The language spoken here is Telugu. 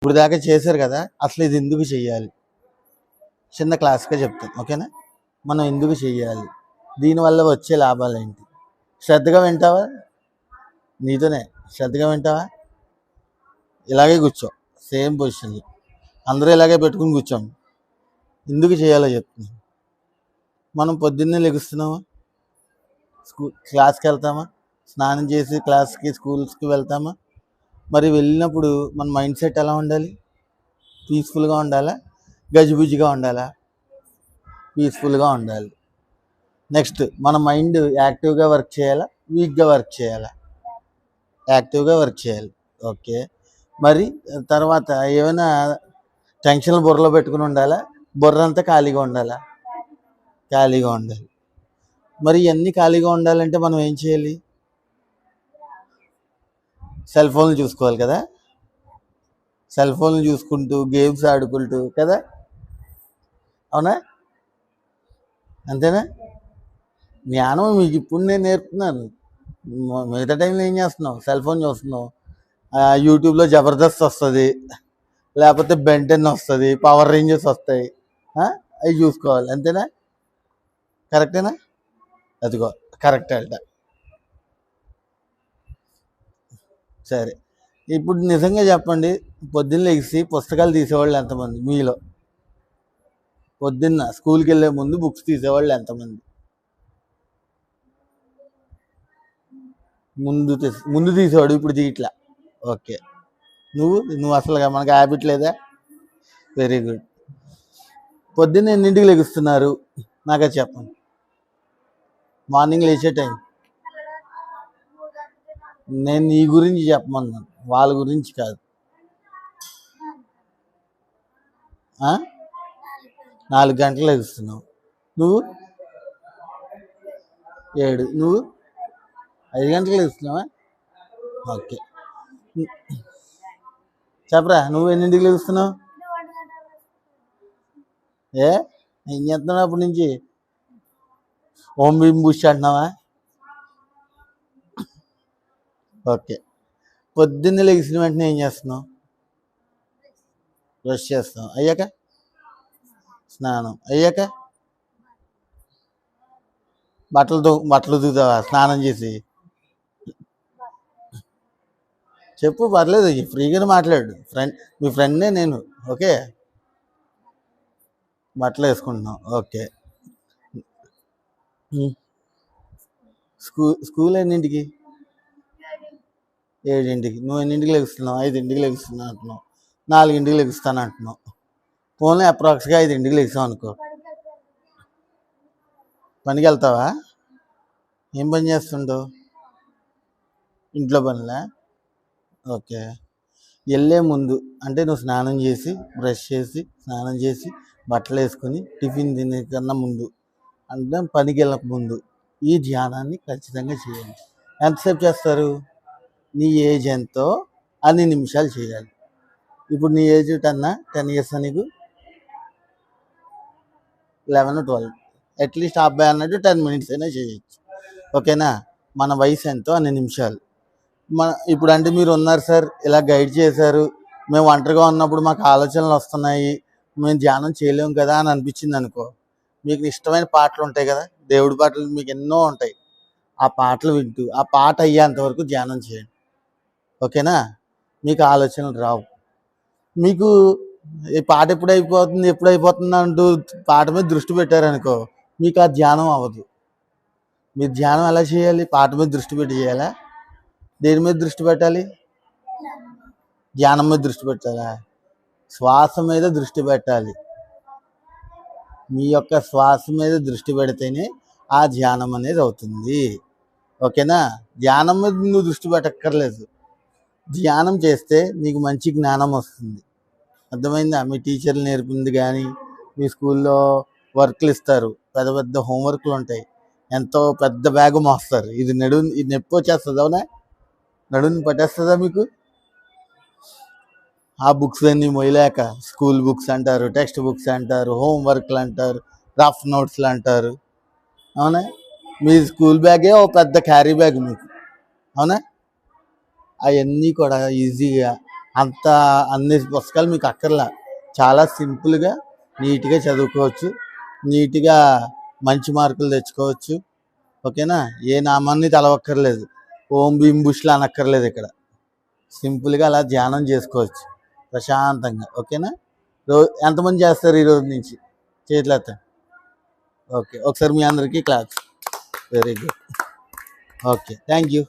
ఇప్పుడు దాకా చేశారు కదా, అసలు ఇది ఎందుకు చెయ్యాలి చిన్న క్లాస్గా చెప్తాను. ఓకేనా? మనం ఎందుకు చెయ్యాలి, దీనివల్ల వచ్చే లాభాలు ఏంటి, శ్రద్ధగా వింటావా? నీతోనే శ్రద్ధగా వింటావా? ఇలాగే కూర్చో, సేమ్ పొజిషన్లో అందరూ ఇలాగే పెట్టుకుని కూర్చోండి. ఎందుకు చేయాలో చెప్తున్నాను. మనం పొద్దున్నే లెగుస్తున్నామా, క్లాస్కి వెళ్తామా, స్నానం చేసి క్లాస్కి స్కూల్స్కి వెళ్తామా? మరి వెళ్ళినప్పుడు మన మైండ్ సెట్ ఎలా ఉండాలి? పీస్ఫుల్గా ఉండాలా, గజిబిజిగా ఉండాలా? పీస్ఫుల్గా ఉండాలి. నెక్స్ట్, మన మైండ్ యాక్టివ్గా వర్క్ చేయాలా, వీక్గా వర్క్ చేయాలా? యాక్టివ్గా వర్క్ చేయాలి. ఓకే. మరి తర్వాత ఏమైనా టెన్షన్లు బుర్రలో పెట్టుకుని ఉండాలా, బుర్ర అంతా ఖాళీగా ఉండాలా? ఖాళీగా ఉండాలి. మరి ఇవన్నీ ఖాళీగా ఉండాలంటే మనం ఏం చేయాలి? సెల్ ఫోన్లు చూసుకోవాలి కదా, సెల్ ఫోన్లు చూసుకుంటూ గేమ్స్ ఆడుకుంటూ కదా, అవునా? అంతేనా? జ్ఞానం మీకు ఇప్పుడు నేను నేర్పుతున్నాను. మిగతా టైంలో ఏం చేస్తున్నావు? సెల్ ఫోన్ చూస్తున్నావు. యూట్యూబ్లో జబర్దస్త్ వస్తుంది, లేకపోతే బెంటెన్ వస్తుంది, పవర్ రేంజర్స్ వస్తాయి, అవి చూసుకోవాలి. అంతేనా? కరెక్టేనా? అదిగో కరెక్ట్ అంట. సరే, ఇప్పుడు నిజంగా చెప్పండి, పొద్దున్న లెగిసి పుస్తకాలు తీసేవాళ్ళు ఎంతమంది మీలో? పొద్దున్న స్కూల్కి వెళ్ళే ముందు బుక్స్ తీసేవాళ్ళు ఎంతమంది? ముందు తీసేవాడు, ఇప్పుడు తీయట్లా. ఓకే. నువ్వు అసలు మనకు హ్యాబిట్ లేదా? Very good. పొద్దున్న ఎన్నింటికి లెగుస్తున్నారు నాకే చెప్పండి. మార్నింగ్ లేచే టైం నేను నీ గురించి చెప్పమన్నాను, వాళ్ళ గురించి కాదు. 4 గంటలు లెగుస్తున్నావు. నువ్వు 7, నువ్వు 5 గంటలు లెగుస్తున్నావా? ఓకే. చెప్పరా, నువ్వు ఎన్నింటికి లెగుస్తున్నావు? ఏం చేస్తున్నావు అప్పటి నుంచి? ఓం భీం బుష్ అంటున్నావా? ఓకే. పొద్దున్నే లెగిసిన వెంటనే ఏం చేస్తున్నావు? బ్రష్ చేస్తాం, అయ్యాక స్నానం, అయ్యాక బట్టలు ఉతుకుతావా స్నానం చేసి? చెప్పు, పర్లేదు, ఫ్రీగానే మాట్లాడు. మీ ఫ్రెండ్నే నేను. ఓకే, బట్టలు వేసుకుంటున్నాం. ఓకే. స్కూల్ ఎన్నింటికి? 7ంటికి. నువ్వు ఎన్నింటికి లెగుస్తున్నావు? 5ంటికి లెగుస్తున్నా అంటున్నావు, 4ంటికి లెగుస్తాను అంటున్నావు. ఫోన్లో అప్రాక్స్గా 5ంటికి లెగుస్తావు అనుకో. పనికి వెళ్తావా? ఏం పని చేస్తుంటావు? ఇంట్లో పనులా? ఓకే. వెళ్ళే ముందు అంటే నువ్వు స్నానం చేసి, బ్రష్ చేసి, స్నానం చేసి, బట్టలు వేసుకొని, టిఫిన్ తినే కన్నా ముందు, అంటే పనికి వెళ్ళక ముందు ఈ ధ్యానాన్ని ఖచ్చితంగా చేయాలి. ఎంతసేపు చేస్తారు? నీ ఏజ్ ఎంతో అన్ని నిమిషాలు చేయాలి. ఇప్పుడు నీ ఏజ్ 10 ఇయర్స్, నీకు 11, 12, అట్లీస్ట్ అబ్బాయి అన్నట్టు 10 minutes అయినా చేయొచ్చు. ఓకేనా? మన వయసు ఎంతో అన్ని నిమిషాలు. ఇప్పుడు అంటే మీరు ఉన్నారు సార్, ఇలా గైడ్ చేశారు, మేము ఒంటరిగా ఉన్నప్పుడు మాకు ఆలోచనలు వస్తున్నాయి, మేము ధ్యానం చేయలేము కదా అని అనిపించింది అనుకో, మీకు ఇష్టమైన పాటలు ఉంటాయి కదా, దేవుడి పాటలు మీకు ఎన్నో ఉంటాయి, ఆ పాటలు వింటూ ఆ పాట అయ్యేంత వరకు ధ్యానం చేయండి. ఓకేనా? మీకు ఆలోచనలు రావు. మీకు ఈ పాట ఎప్పుడు అయిపోతుంది అంటూ పాట మీద దృష్టి పెట్టారనుకో, మీకు ఆ ధ్యానం అవ్వదు. మీరు ధ్యానం ఎలా చేయాలి? పాట మీద దృష్టి పెట్టి చేయాలా? దేని మీద దృష్టి పెట్టాలి? ధ్యానం మీద దృష్టి పెట్టాలా? శ్వాస మీద దృష్టి పెట్టాలి. మీ యొక్క శ్వాస మీద దృష్టి పెడితేనే ఆ ధ్యానం అనేది అవుతుంది. ఓకేనా? ధ్యానం మీద నువ్వు దృష్టి పెట్టక్కర్లేదు. ధ్యానం చేస్తే నీకు మంచి జ్ఞానం వస్తుంది. అర్థమైందా? మీ టీచర్లు నేర్పింది కానీ, మీ స్కూల్లో వర్క్లు ఇస్తారు, పెద్ద పెద్ద హోంవర్క్లు ఉంటాయి, ఎంతో పెద్ద బ్యాగ్ మోస్తారు, ఇది నొప్పి వచ్చేస్తుంది. అవునా? నడుని పట్టేస్తుందా మీకు? ఆ బుక్స్ అన్నీ మొయ్యలేక స్కూల్ బుక్స్ అంటారు, టెక్స్ట్ బుక్స్ అంటారు, హోంవర్క్లు అంటారు, రఫ్ నోట్స్లు అంటారు. అవునా? మీ స్కూల్ బ్యాగే ఓ పెద్ద క్యారీ బ్యాగ్ మీకు. అవునా? అవన్నీ కూడా ఈజీగా అంత అన్ని పుస్తకాలు మీకు అక్కర్లా, చాలా సింపుల్గా నీట్గా చదువుకోవచ్చు, నీట్గా మంచి మార్కులు తెచ్చుకోవచ్చు. ఓకేనా? ఏ నామాన్ని తలవక్కర్లేదు, ఓం భీం బుష్లు అనక్కర్లేదు. ఇక్కడ సింపుల్గా అలా ధ్యానం చేసుకోవచ్చు ప్రశాంతంగా. ఓకేనా? ఎంతమంది చేస్తారు ఈ రోజు నుంచి? చేతులు ఎత్తండి. ఓకే, ఒకసారి మీ అందరికీ class. Very good. Okay, thank you.